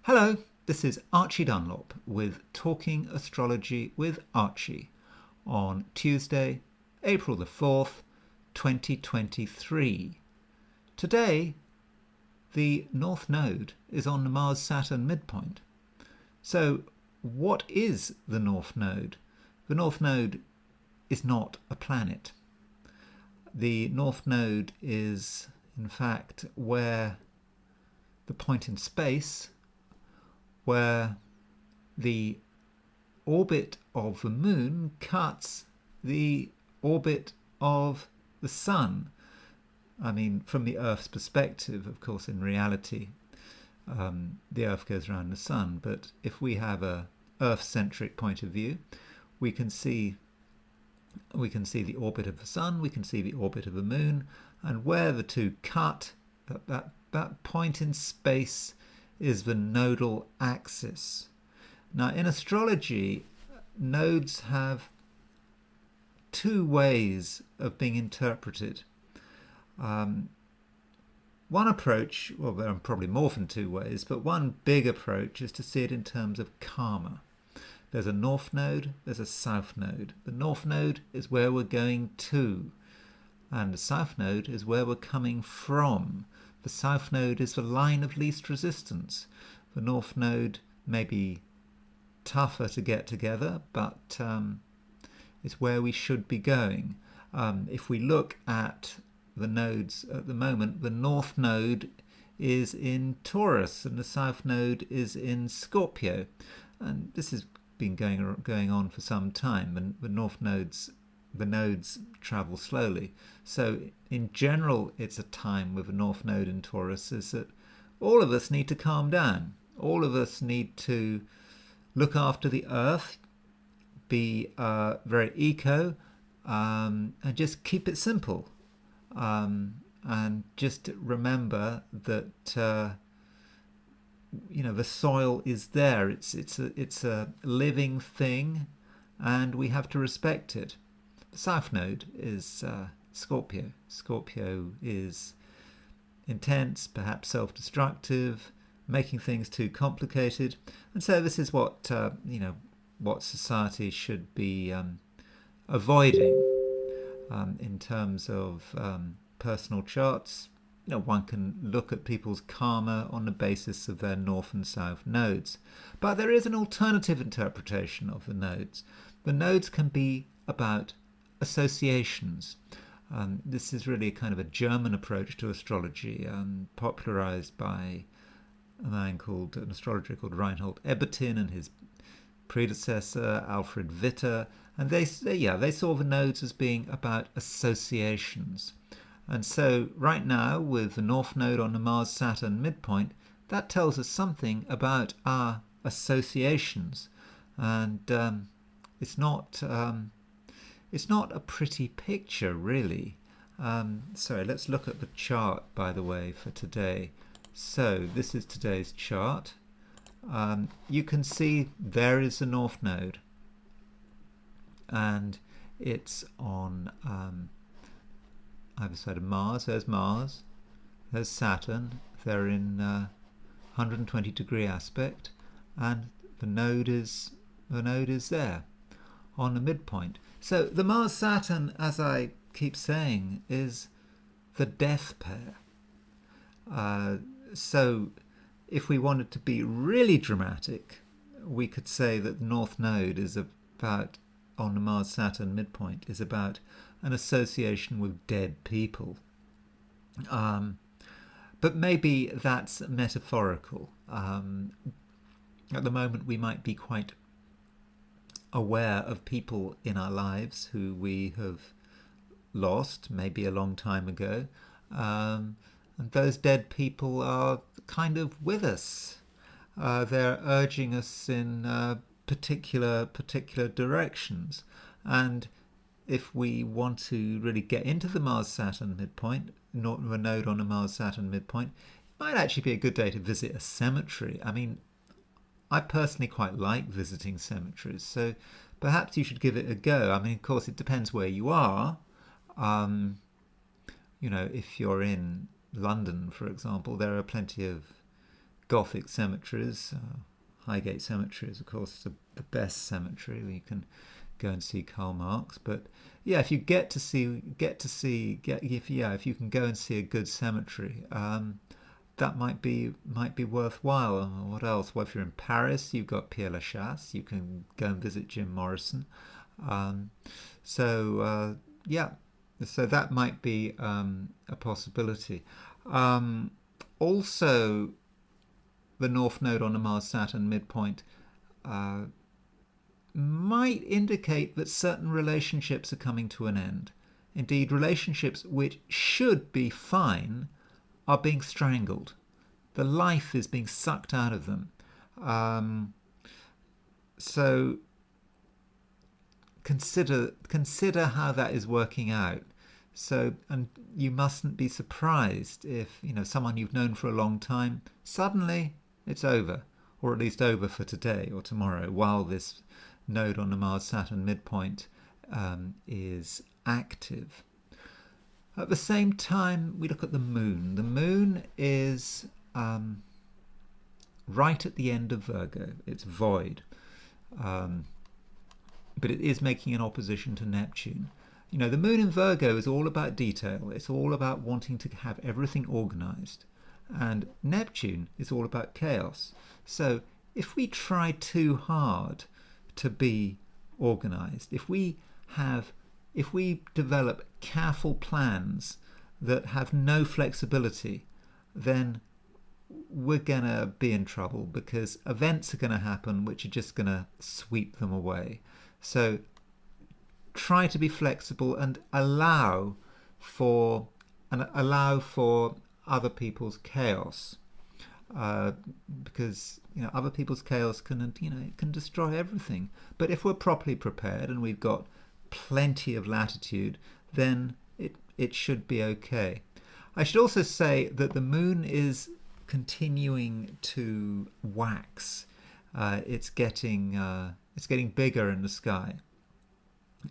Hello, this is Archie Dunlop with Talking Astrology with Archie on Tuesday, April the 4th, 2023. Today, the North Node is on the Mars-Saturn midpoint. So, what is the North Node? The North Node is not a planet. The North Node is, in fact, where the point in space where the orbit of the moon cuts the orbit of the sun. I mean, from the Earth's perspective, of course, in reality, the Earth goes around the sun. But if we have a Earth-centric point of view, we can see the orbit of the sun, we can see the orbit of the moon, and where the two cut, that point in space is the nodal axis. Now, in astrology, nodes have two ways of being interpreted. One approach, well, there are probably more than two ways, but one big approach is to see it in terms of karma. There's a north node, there's a south node. The north node is where we're going to, and the south node is where we're coming from. The south node is the line of least resistance. The north node may be tougher to get together, but it's where we should be going. If we look at the nodes at the moment, the north node is in Taurus and the south node is in Scorpio. And this has been going on for some time, and the nodes travel slowly. So in general, it's a time with a north node in Taurus is that all of us need to calm down. All of us need to look after the earth, be very eco, and just keep it simple. And just remember that the soil is there. It's a living thing, and we have to respect it. The south node is Scorpio. Scorpio is intense, perhaps self-destructive, making things too complicated, and so this is what what society should be avoiding in terms of personal charts. One can look at people's karma on the basis of their north and south nodes, but there is an alternative interpretation of the nodes. The nodes can be about associations. This is really kind of a German approach to astrology, popularized by an astrologer called Reinhold Ebertin and his predecessor Alfred Witter, and they saw the nodes as being about associations. And so right now, with the North Node on the Mars-Saturn midpoint, that tells us something about our associations, and it's not a pretty picture, really. Sorry, let's look at the chart, by the way, for today. So this is today's chart. You can see there is the North Node, and it's on either side of Mars. There's Saturn. They're in 120 degree aspect, and the node is there on the midpoint. So the Mars-Saturn, as I keep saying, is the death pair. So if we wanted to be really dramatic, we could say that the North Node is about, on the Mars-Saturn midpoint, is about an association with dead people. But maybe that's metaphorical. At the moment, we might be quite aware of people in our lives who we have lost, maybe a long time ago. And those dead people are kind of with us. They're urging us in particular directions. And if we want to really get into the Mars-Saturn midpoint, not a node on a Mars-Saturn midpoint, it might actually be a good day to visit a cemetery. I mean, I personally quite like visiting cemeteries, so perhaps you should give it a go. I mean, of course, it depends where you are. If you're in London, for example, there are plenty of Gothic cemeteries. Highgate Cemetery is, of course, the best cemetery. You can go and see Karl Marx. But yeah, if you if you can go and see a good cemetery, that might be worthwhile. What else? Well, if you're in Paris, you've got Père Lachaise. You can go and visit Jim Morrison. Yeah, so that might be a possibility. Also, the North Node on the Mars-Saturn midpoint might indicate that certain relationships are coming to an end. Indeed, relationships which should be fine are being strangled. The life is being sucked out of them. So consider how that is working out. So, and you mustn't be surprised if, someone you've known for a long time, suddenly it's over, or at least over for today or tomorrow, while this node on the Mars-Saturn midpoint is active. At the same time, we look at the moon. The moon is right at the end of Virgo. It's void. But it is making an opposition to Neptune. The moon in Virgo is all about detail. It's all about wanting to have everything organized. And Neptune is all about chaos. So if we try too hard to be organized, if we develop careful plans that have no flexibility, then we're going to be in trouble, because events are going to happen which are just going to sweep them away. So try to be flexible and allow for other people's chaos, because other people's chaos can destroy everything. But if we're properly prepared and we've got plenty of latitude, then it should be okay. I should also say that the moon is continuing to wax. It's getting bigger in the sky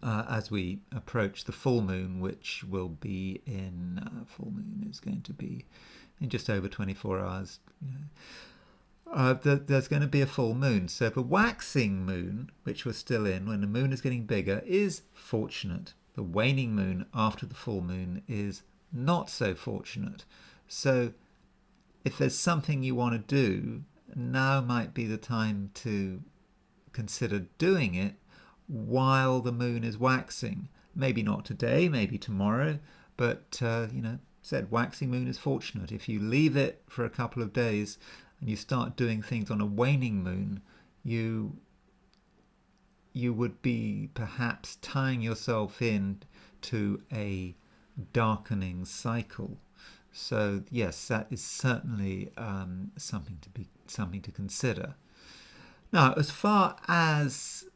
as we approach the full moon, which will be full moon is going to be in just over 24 hours. There's going to be a full moon. So the waxing moon, which we're still in, when the moon is getting bigger, is fortunate. The waning moon after the full moon is not so fortunate. So if there's something you want to do, now might be the time to consider doing it while the moon is waxing. Maybe not today, maybe tomorrow, but said waxing moon is fortunate. If you leave it for a couple of days and you start doing things on a waning moon, you would be perhaps tying yourself in to a darkening cycle. So yes, that is certainly something to consider. Now, as far as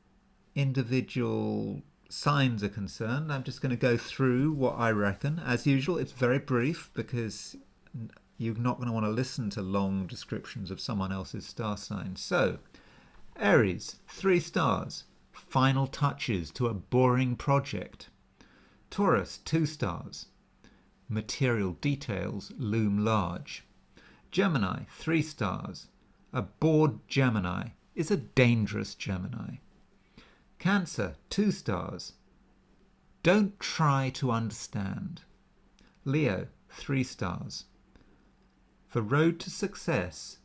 individual signs are concerned, I'm just going to go through what I reckon. As usual, it's very brief, because you're not going to want to listen to long descriptions of someone else's star sign. So, Aries, 3 stars, final touches to a boring project. Taurus, 2 stars, material details loom large. Gemini, 3 stars, a bored Gemini is a dangerous Gemini. Cancer, 2 stars, don't try to understand. Leo, 3 stars, the road to success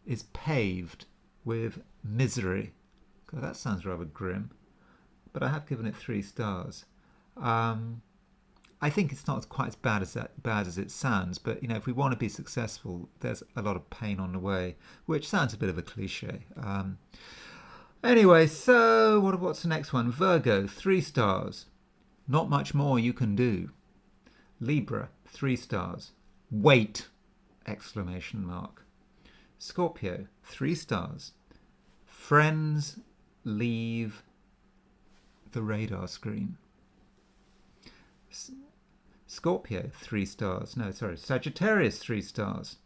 is paved with misery. God, that sounds rather grim, but I have given it 3 stars. I think it's not quite as bad as it sounds, but if we want to be successful, there's a lot of pain on the way, which sounds a bit of a cliche. Anyway, so what's the next one? Virgo, 3 stars, not much more you can do. Libra, 3 stars, wait! Exclamation mark. Scorpio, 3 stars, friends leave the radar screen. Scorpio, 3 stars. No, sorry. Sagittarius, 3 stars.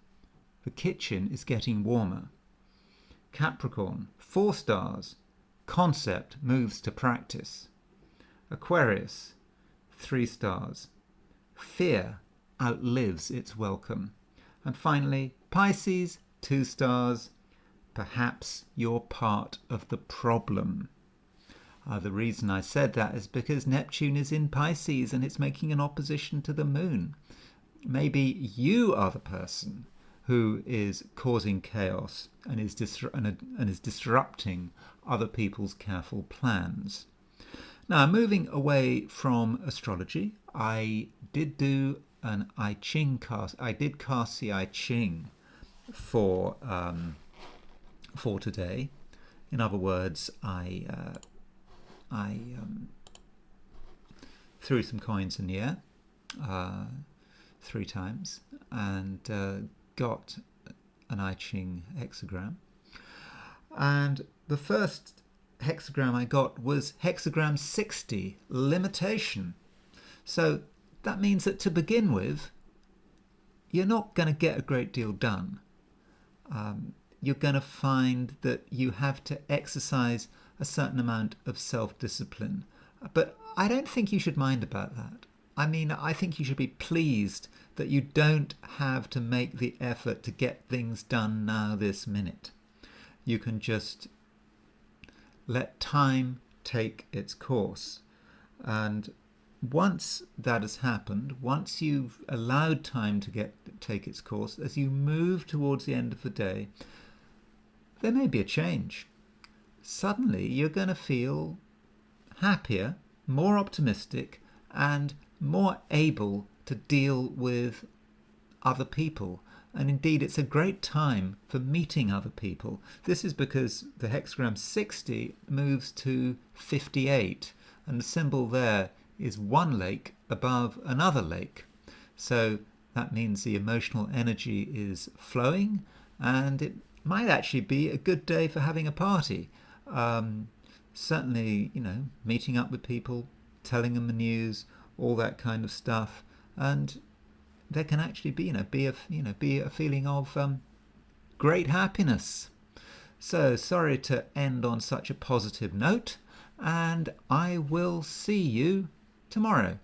The kitchen is getting warmer. Capricorn, 4 stars. Concept moves to practice. Aquarius, 3 stars. Fear outlives its welcome. And finally, Pisces, 2 stars, perhaps you're part of the problem. The reason I said that is because Neptune is in Pisces and it's making an opposition to the moon. Maybe you are the person who is causing chaos and is disrupting other people's careful plans. Now, moving away from astrology, I did do an I Ching cast. I did cast the I Ching for today. In other words, I threw some coins in the air 3 times and got an I Ching hexagram. And the first hexagram I got was hexagram 60, limitation. So that means that to begin with, you're not going to get a great deal done. You're going to find that you have to exercise a certain amount of self-discipline. But I don't think you should mind about that. I mean, I think you should be pleased that you don't have to make the effort to get things done now this minute. You can just let time take its course. And once that has happened, once you've allowed time to take its course, as you move towards the end of the day, there may be a change. Suddenly you're going to feel happier, more optimistic, and more able to deal with other people. And indeed, it's a great time for meeting other people. This is because the hexagram 60 moves to 58, and the symbol there is one lake above another lake. So that means the emotional energy is flowing, and it might actually be a good day for having a party. Certainly, meeting up with people, telling them the news, all that kind of stuff, and there can actually be a feeling of great happiness. So sorry to end on such a positive note, and I will see you tomorrow.